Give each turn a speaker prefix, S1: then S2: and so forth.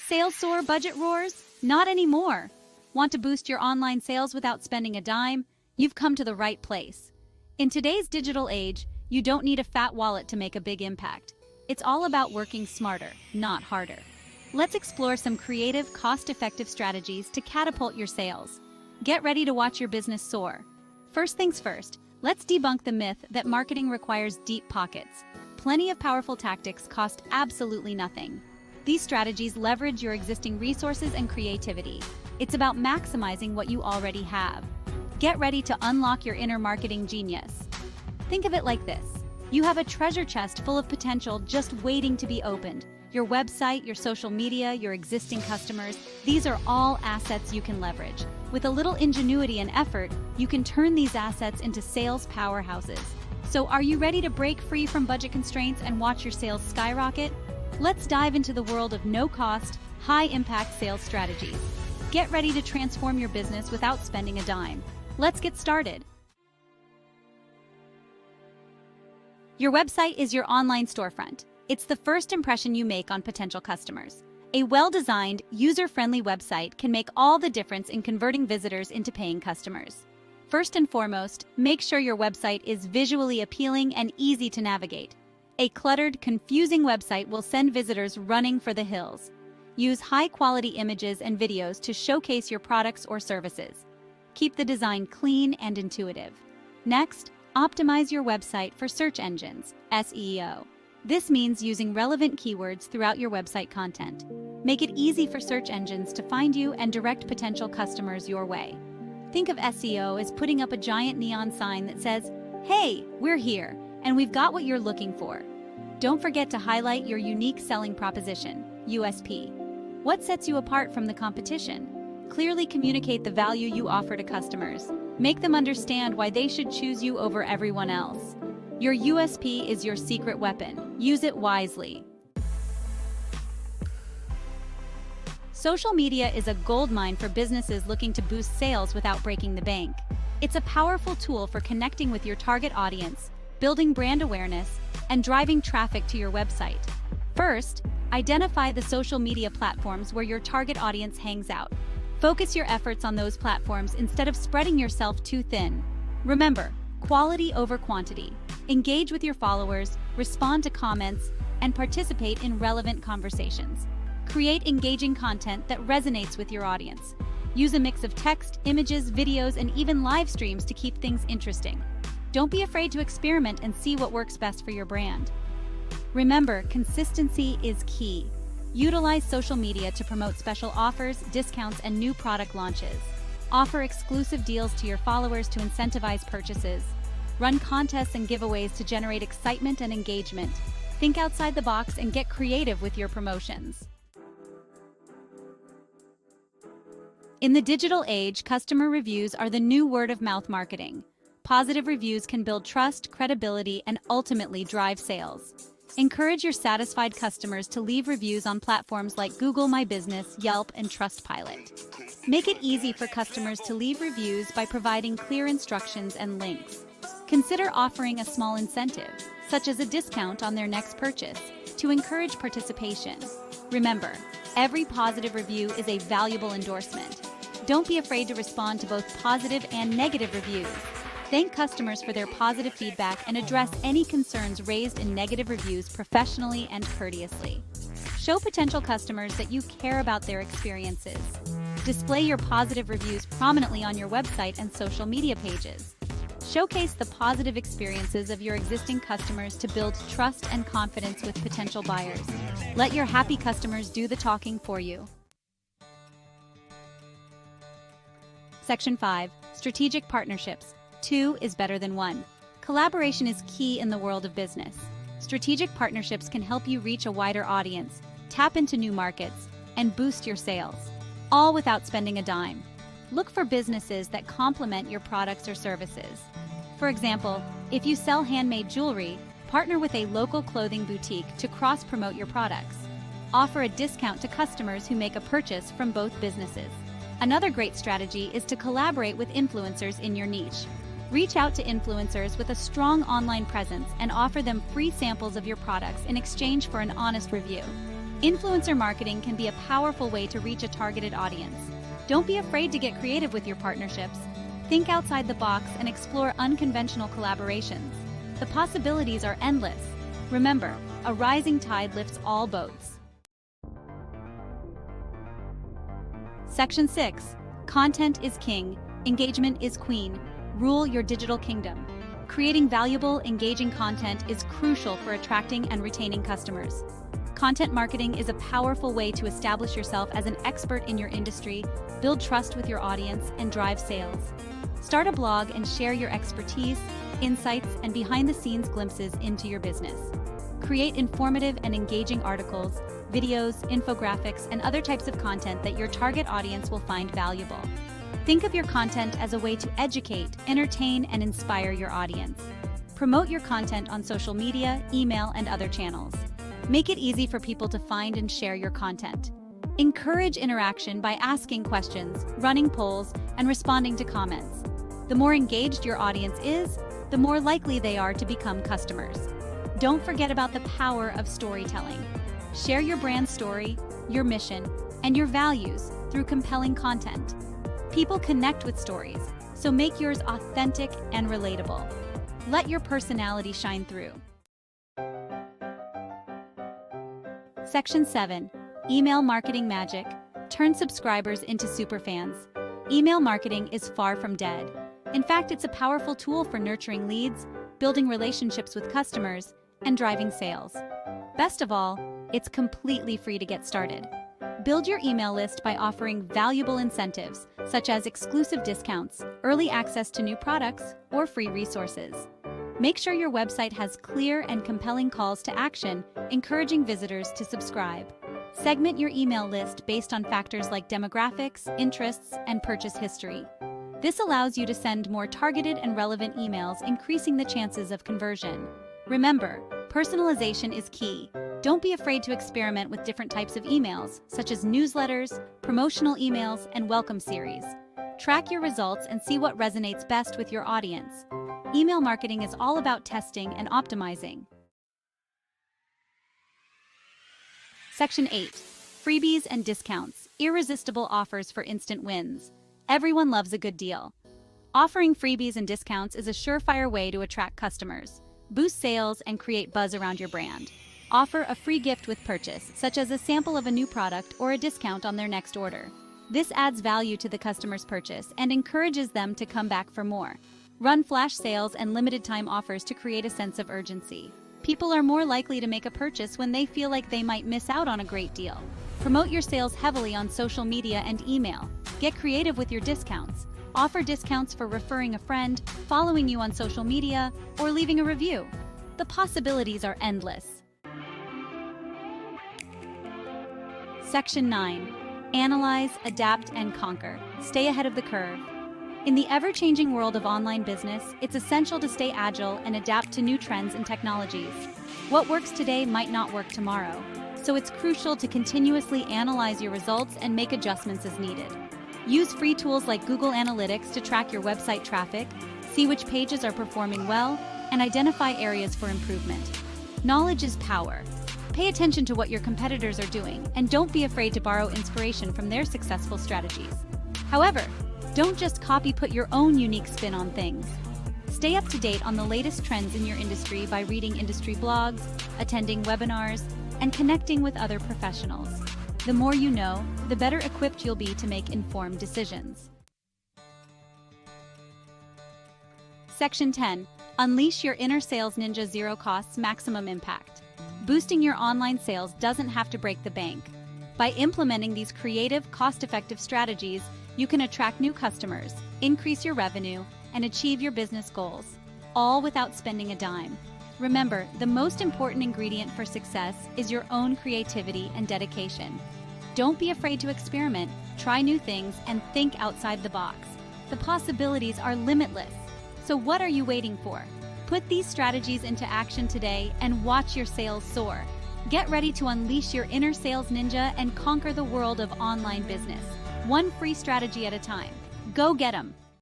S1: Sales soar, budget roars? Not anymore. Want to boost your online sales without spending a dime? You've come to the right place. In today's digital age, you don't need a fat wallet to make a big impact. It's all about working smarter, not harder. Let's explore some creative, cost-effective strategies to catapult your sales. Get ready to watch your business soar. First things first, let's debunk the myth that marketing requires deep pockets. Plenty of powerful tactics cost absolutely nothing. These strategies leverage your existing resources and creativity. It's about maximizing what you already have. Get ready to unlock your inner marketing genius. Think of it like this. You have a treasure chest full of potential just waiting to be opened. Your website, your social media, your existing customers, these are all assets you can leverage. With a little ingenuity and effort, you can turn these assets into sales powerhouses. So are you ready to break free from budget constraints and watch your sales skyrocket? Let's dive into the world of no-cost, high-impact sales strategies. Get ready to transform your business without spending a dime. Let's get started. Your website is your online storefront. It's the first impression you make on potential customers. A well-designed, user-friendly website can make all the difference in converting visitors into paying customers. First and foremost, make sure your website is visually appealing and easy to navigate. A cluttered, confusing website will send visitors running for the hills. Use high-quality images and videos to showcase your products or services. Keep the design clean and intuitive. Next, optimize your website for search engines, SEO. This means using relevant keywords throughout your website content. Make it easy for search engines to find you and direct potential customers your way. Think of SEO as putting up a giant neon sign that says, "Hey, we're here, and we've got what you're looking for." Don't forget to highlight your unique selling proposition, USP. What sets you apart from the competition? Clearly communicate the value you offer to customers. Make them understand why they should choose you over everyone else. Your USP is your secret weapon. Use it wisely. Social media is a goldmine for businesses looking to boost sales without breaking the bank. It's a powerful tool for connecting with your target audience, building brand awareness, and driving traffic to your website. First, identify the social media platforms where your target audience hangs out. Focus your efforts on those platforms instead of spreading yourself too thin. Remember, quality over quantity. Engage with your followers, respond to comments, and participate in relevant conversations. Create engaging content that resonates with your audience. Use a mix of text, images, videos, and even live streams to keep things interesting. Don't be afraid to experiment and see what works best for your brand. Remember, consistency is key. Utilize social media to promote special offers, discounts, and new product launches. Offer exclusive deals to your followers to incentivize purchases. Run contests and giveaways to generate excitement and engagement. Think outside the box and get creative with your promotions. In the digital age, customer reviews are the new word-of-mouth marketing. Positive reviews can build trust, credibility, and ultimately drive sales. Encourage your satisfied customers to leave reviews on platforms like Google My Business, Yelp, and Trustpilot. Make it easy for customers to leave reviews by providing clear instructions and links. Consider offering a small incentive, such as a discount on their next purchase, to encourage participation. Remember, every positive review is a valuable endorsement. Don't be afraid to respond to both positive and negative reviews. Thank customers for their positive feedback and address any concerns raised in negative reviews professionally and courteously. Show potential customers that you care about their experiences. Display your positive reviews prominently on your website and social media pages. Showcase the positive experiences of your existing customers to build trust and confidence with potential buyers. Let your happy customers do the talking for you. Section 5. Strategic Partnerships. 2 is better than 1. Collaboration is key in the world of business. Strategic partnerships can help you reach a wider audience, tap into new markets, and boost your sales, all without spending a dime. Look for businesses that complement your products or services. For example, if you sell handmade jewelry, partner with a local clothing boutique to cross-promote your products. Offer a discount to customers who make a purchase from both businesses. Another great strategy is to collaborate with influencers in your niche. Reach out to influencers with a strong online presence and offer them free samples of your products in exchange for an honest review. Influencer marketing can be a powerful way to reach a targeted audience. Don't be afraid to get creative with your partnerships. Think outside the box and explore unconventional collaborations. The possibilities are endless. Remember, a rising tide lifts all boats. Section 6. Content is king, engagement is queen. Rule your digital kingdom. Creating valuable, engaging content is crucial for attracting and retaining customers. Content marketing is a powerful way to establish yourself as an expert in your industry, build trust with your audience, and drive sales. Start a blog and share your expertise, insights, and behind-the-scenes glimpses into your business. Create informative and engaging articles, videos, infographics, and other types of content that your target audience will find valuable. Think of your content as a way to educate, entertain, and inspire your audience. Promote your content on social media, email, and other channels. Make it easy for people to find and share your content. Encourage interaction by asking questions, running polls, and responding to comments. The more engaged your audience is, the more likely they are to become customers. Don't forget about the power of storytelling. Share your brand story, your mission, and your values through compelling content. People connect with stories, so make yours authentic and relatable. Let your personality shine through. Section 7. Email marketing magic. Turn subscribers into superfans. Email marketing is far from dead. In fact, it's a powerful tool for nurturing leads, building relationships with customers, and driving sales. Best of all, it's completely free to get started. Build your email list by offering valuable incentives, such as exclusive discounts, early access to new products, or free resources. Make sure your website has clear and compelling calls to action, encouraging visitors to subscribe. Segment your email list based on factors like demographics, interests, and purchase history. This allows you to send more targeted and relevant emails, increasing the chances of conversion. Remember, personalization is key. Don't be afraid to experiment with different types of emails, such as newsletters, promotional emails, and welcome series. Track your results and see what resonates best with your audience. Email marketing is all about testing and optimizing. Section 8. Freebies and discounts. Irresistible offers for instant wins. Everyone loves a good deal. Offering freebies and discounts is a surefire way to attract customers, boost sales, and create buzz around your brand. Offer a free gift with purchase, such as a sample of a new product or a discount on their next order. This adds value to the customer's purchase and encourages them to come back for more. Run flash sales and limited-time offers to create a sense of urgency. People are more likely to make a purchase when they feel like they might miss out on a great deal. Promote your sales heavily on social media and email. Get creative with your discounts. Offer discounts for referring a friend, following you on social media, or leaving a review. The possibilities are endless. Section 9. Analyze, adapt, and conquer. Stay ahead of the curve. In the ever-changing world of online business, it's essential to stay agile and adapt to new trends and technologies. What works today might not work tomorrow, so it's crucial to continuously analyze your results and make adjustments as needed. Use free tools like Google Analytics to track your website traffic, see which pages are performing well, and identify areas for improvement. Knowledge is power. Pay attention to what your competitors are doing, and don't be afraid to borrow inspiration from their successful strategies. However, don't just put your own unique spin on things. Stay up to date on the latest trends in your industry by reading industry blogs, attending webinars, and connecting with other professionals. The more you know, the better equipped you'll be to make informed decisions. Section 10. Unleash your inner sales ninja. Zero costs, maximum impact. Boosting your online sales doesn't have to break the bank. By implementing these creative, cost-effective strategies, you can attract new customers, increase your revenue, and achieve your business goals, all without spending a dime. Remember, the most important ingredient for success is your own creativity and dedication. Don't be afraid to experiment, try new things, and think outside the box. The possibilities are limitless. So what are you waiting for? Put these strategies into action today and watch your sales soar. Get ready to unleash your inner sales ninja and conquer the world of online business. One free strategy at a time. Go get 'em!